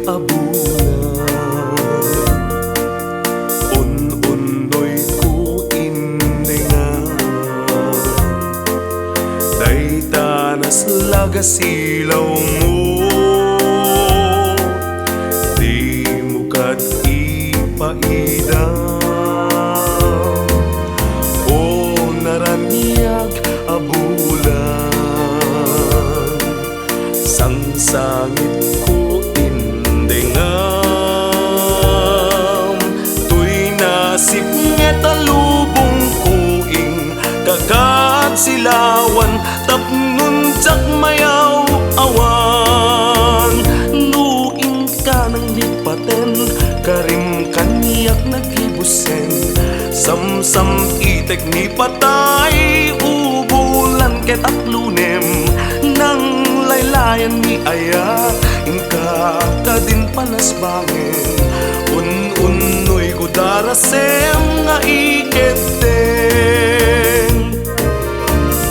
abulan. Un-unoy ko indingan, daytanas lagasilaw mo. Di mo kat ipaidang o naraniag abulan. Sangsangit ko indingam, tuy nasip ngetalubong kuing kagat silawan, tapnun tsak mayaw awan. Nuing ka ng lipaten, karim kaniyak nagibusen. Samsam itek ni patay, ubulan ket atlunem. Nang laylayan ni aya, ingka ka din palasbangin. Un-unoy ko darasem nga ikete.